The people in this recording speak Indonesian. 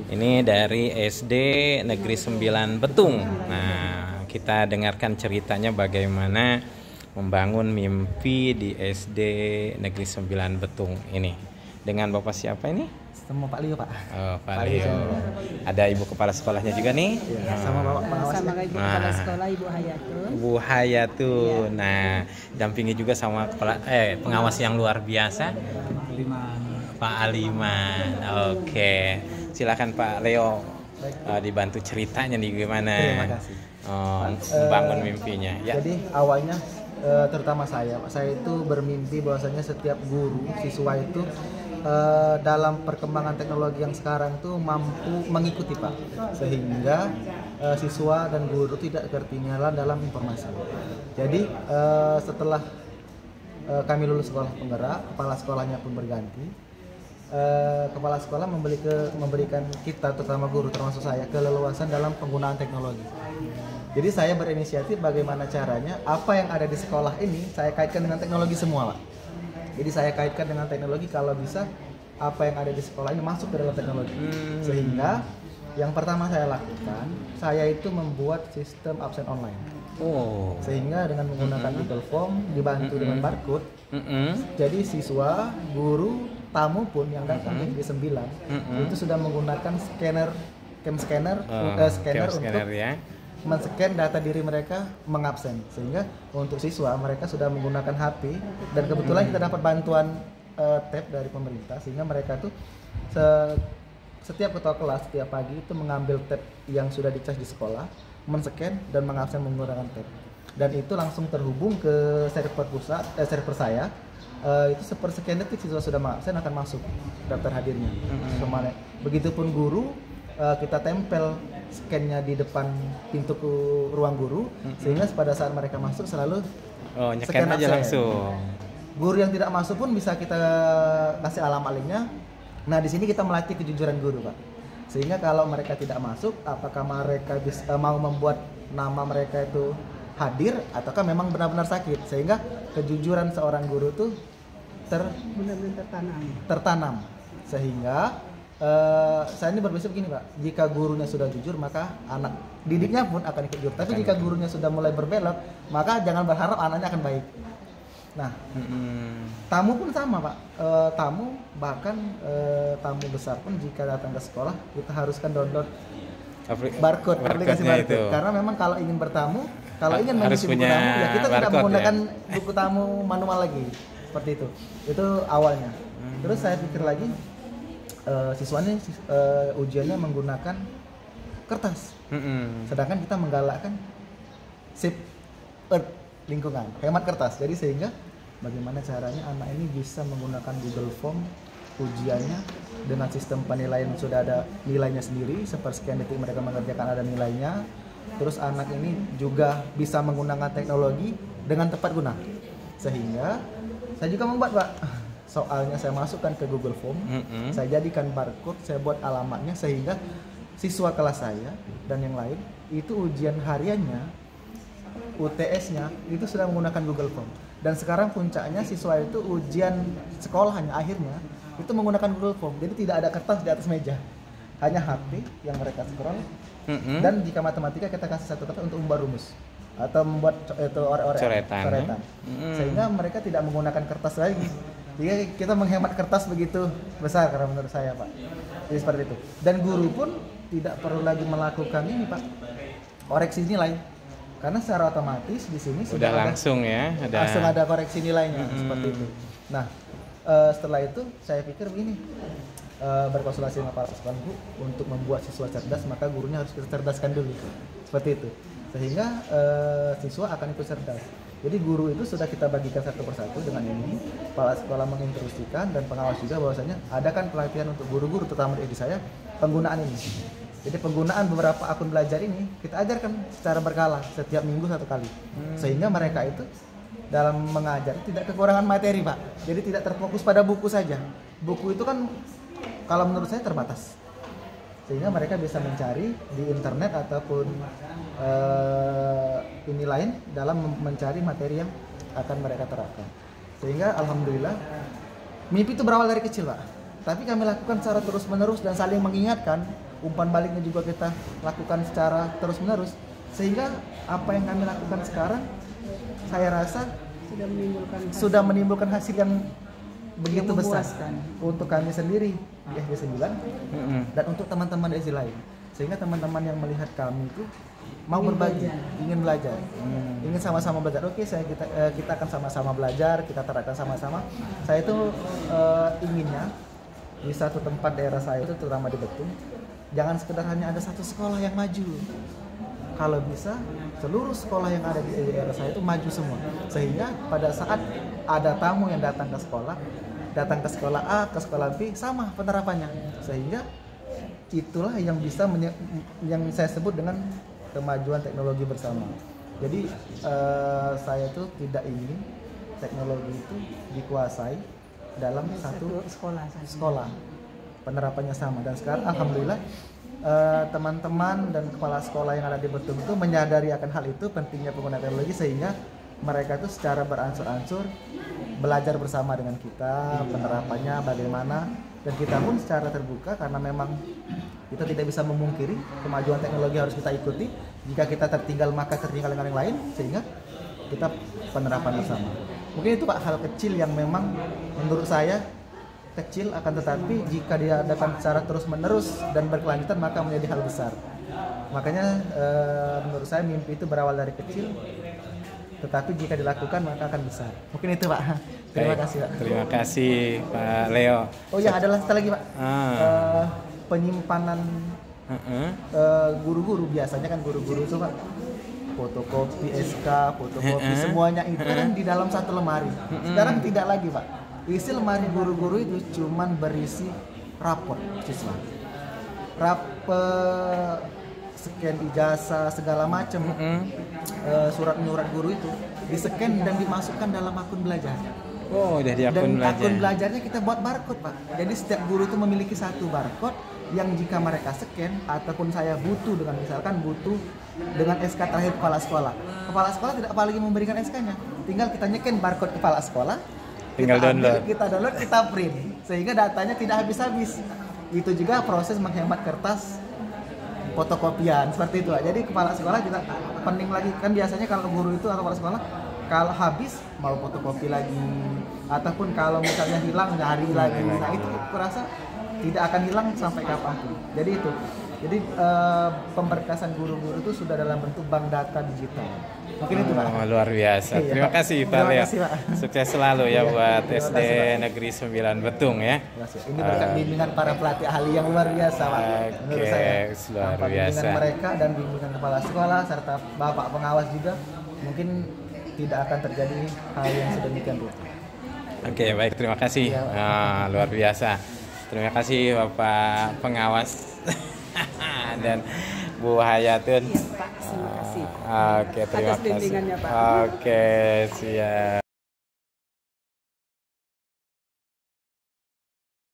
Ini dari SD Negeri 9 Betung. Nah, kita dengarkan ceritanya bagaimana membangun mimpi di SD Negeri 9 Betung ini. Dengan Bapak siapa ini? Sama Pak Leo, Pak. Oh, Pak Leo. Ada Ibu Kepala Sekolahnya juga nih? Ya, sama Bapak pengawas. Sama Ibu Kepala Sekolah Ibu Hayatun. Bu Hayatu. Nah, dampingi juga sama pengawas yang luar biasa. Pak Aliman. Oke. Silakan Pak Leo dibantu ceritanya nih gimana. Terima kasih. Membangun mimpinya. Ya. Jadi awalnya terutama saya itu bermimpi bahwasanya setiap guru siswa itu dalam perkembangan teknologi yang sekarang tuh mampu mengikuti, Pak, sehingga siswa dan guru tidak ketinggalan dalam informasi. Jadi setelah kami lulus sekolah penggerak, kepala sekolahnya pun berganti. Kepala sekolah memberikan kita, terutama guru termasuk saya, keleluasan dalam penggunaan teknologi. Jadi saya berinisiatif bagaimana caranya apa yang ada di sekolah ini saya kaitkan dengan teknologi semua, Pak. Jadi saya kaitkan dengan teknologi, kalau bisa apa yang ada di sekolah ini masuk ke dalam teknologi. Sehingga yang pertama saya lakukan, saya itu membuat sistem absen online. Oh. Sehingga dengan menggunakan Google Form dibantu dengan barcode, jadi siswa, guru, tamu pun yang datang di 9 itu sudah menggunakan scanner untuk ya. men-scan data diri mereka mengabsen. Sehingga untuk siswa mereka sudah menggunakan HP, dan kebetulan kita dapat bantuan tab dari pemerintah, sehingga mereka tuh setiap ketua kelas setiap pagi itu mengambil tab yang sudah dicas di sekolah, men-scan dan mengabsen menggunakan tab, dan itu langsung terhubung ke server pusat, server saya. Itu sepersekian detik siswa sudah mengabsen akan masuk daftar hadirnya. Begitupun guru, kita tempel scan-nya di depan pintu ke ruang guru, sehingga pada saat mereka masuk selalu nyekan aja langsung. Guru yang tidak masuk pun bisa kita kasih alamat linknya. Nah, di sini kita melatih kejujuran guru, Pak. Sehingga kalau mereka tidak masuk, apakah mereka mau membuat nama mereka itu hadir ataukah memang benar-benar sakit, sehingga kejujuran seorang guru itu benar-benar tertanam. Sehingga saya ini berprinsip begini, Pak, jika gurunya sudah jujur maka anak didiknya pun akan ikut jujur. Tapi jika gurunya sudah mulai berbelok, maka jangan berharap anaknya akan baik. Nah, tamu pun sama, Pak. Tamu, bahkan tamu besar pun jika datang ke sekolah kita haruskan download barcode, aplikasi barcode itu. Karena memang kalau ingin bertamu, kalau ingin mengisi buku tamu, ya kita tidak menggunakan buku tamu manual lagi. Seperti itu. Itu awalnya. Terus saya pikir lagi, siswanya ujiannya menggunakan kertas. Sedangkan kita menggalakkan save earth, lingkungan, hemat kertas. Jadi sehingga bagaimana caranya anak ini bisa menggunakan Google Form ujiannya dengan sistem penilaian sudah ada nilainya sendiri, sepersekian detik mereka mengerjakan ada nilainya. Terus anak ini juga bisa menggunakan teknologi dengan tepat guna. Sehingga saya juga membuat, Pak, soalnya saya masukkan ke Google Form, saya jadikan barcode, saya buat alamatnya, sehingga siswa kelas saya dan yang lain itu ujian hariannya, UTS-nya itu sudah menggunakan Google Form. Dan sekarang puncaknya siswa itu ujian sekolahnya akhirnya itu menggunakan Google Form. Jadi tidak ada kertas di atas meja, hanya HP yang mereka scroll. Dan jika matematika kita kasih satu tempat untuk membuat rumus atau membuat coretan. Sehingga mereka tidak menggunakan kertas lagi. Jadi kita menghemat kertas begitu besar karena menurut saya, Pak. Jadi seperti itu. Dan guru pun tidak perlu lagi melakukan ini, Pak, koreksi nilai. Karena secara otomatis di sini sudah langsung ada koreksi nilainya, seperti itu. Nah, setelah itu saya pikir begini, berkonsultasi dengan kepala sekolah, Bu, untuk membuat siswa cerdas maka gurunya harus kita cerdaskan dulu, seperti itu. Sehingga siswa akan ikut cerdas. Jadi guru itu sudah kita bagikan satu persatu dengan ini. Kepala sekolah menginstruksikan dan pengawas juga bahwasanya ada kan pelatihan untuk guru-guru, terutama di saya, penggunaan ini. Jadi penggunaan beberapa akun belajar ini kita ajarkan secara berkala, setiap minggu satu kali. Sehingga mereka itu dalam mengajar tidak kekurangan materi, Pak. Jadi tidak terfokus pada buku saja. Buku itu kan kalau menurut saya terbatas. Sehingga mereka bisa mencari di internet ataupun ini lain dalam mencari materi yang akan mereka terapkan. Sehingga alhamdulillah mimpi itu berawal dari kecil, Pak. Tapi kami lakukan secara terus-menerus dan saling mengingatkan. Umpan baliknya juga kita lakukan secara terus-menerus. Sehingga apa yang kami lakukan sekarang, saya rasa sudah menimbulkan hasil yang begitu besar untuk kami sendiri di SD 9 dan untuk teman-teman di SD lain. Sehingga teman-teman yang melihat kami itu mau berbagi, ingin belajar, ingin sama-sama belajar. Oke, kita akan sama-sama belajar, kita terapkan sama-sama. Saya itu inginnya di satu tempat daerah saya itu, terutama di Betung, jangan sekedar hanya ada satu sekolah yang maju. Kalau bisa seluruh sekolah yang ada di daerah saya itu maju semua. Sehingga pada saat ada tamu yang datang ke sekolah A, ke sekolah B, sama penerapannya. Sehingga itulah yang bisa yang saya sebut dengan kemajuan teknologi bersama. Jadi saya tuh tidak ingin teknologi itu dikuasai dalam satu sekolah. Penerapannya sama. Dan sekarang alhamdulillah teman-teman dan kepala sekolah yang ada di Betung itu menyadari akan hal itu, pentingnya penggunaan teknologi, sehingga mereka itu secara beransur-ansur belajar bersama dengan kita penerapannya bagaimana. Dan kita pun secara terbuka, karena memang kita tidak bisa memungkiri kemajuan teknologi harus kita ikuti. Jika kita tertinggal maka tertinggal dengan yang lain, sehingga kita penerapan bersama. Mungkin itu Pak, hal kecil yang memang menurut saya kecil, akan tetapi jika diadakan secara terus-menerus dan berkelanjutan maka menjadi hal besar. Makanya menurut saya mimpi itu berawal dari kecil, tetapi jika dilakukan maka akan besar. Mungkin itu Pak. Terima kasih Pak. Terima kasih Pak Leo. Oh ya, ada satu lagi Pak. Penyimpanan guru-guru, biasanya kan guru-guru itu Pak fotokopi SK, fotokopi semuanya itu kan di dalam satu lemari. Sekarang tidak lagi Pak. Isi lemari guru-guru itu cuman berisi raport siswa. Scan ijazah segala macam, surat-surat guru itu di-scan dan dimasukkan dalam akun belajar. Oh, udah di akun belajar. Akun belajarnya kita buat barcode Pak. Jadi setiap guru itu memiliki satu barcode yang jika mereka scan ataupun saya butuh dengan SK terakhir kepala sekolah. Kepala sekolah tidak apalagi memberikan SK-nya. Tinggal kita nyeken barcode kepala sekolah, tinggal download, kita print, sehingga datanya tidak habis-habis. Itu juga proses menghemat kertas fotokopian seperti itu. Jadi kepala sekolah kita penting lagi, kan biasanya kalau guru itu atau kepala sekolah kalau habis mau fotokopi lagi, ataupun kalau misalnya hilang nyari lagi. Nah itu kurasa tidak akan hilang sampai kapanpun. Jadi itu. Jadi pemberkasan guru-guru itu sudah dalam bentuk bank data digital. Mungkin itu Pak. Luar biasa. Terima kasih Pak Leo. Sukses selalu ya buat SD Negeri 9 Betung ya. Ini berkat bimbingan para pelatih ahli yang luar biasa Pak. Menurut saya. Luar biasa. Bimbingan mereka dan bimbingan kepala sekolah serta Bapak pengawas juga, mungkin tidak akan terjadi hal yang sedemikian rupa. Oke, baik, terima kasih. Luar biasa. Terima kasih Bapak pengawas dan Bu Hayatun. Iya, Pak. Terima kasih. Oke, terima atas bimbingannya, kasih. Pak. Oke, siap.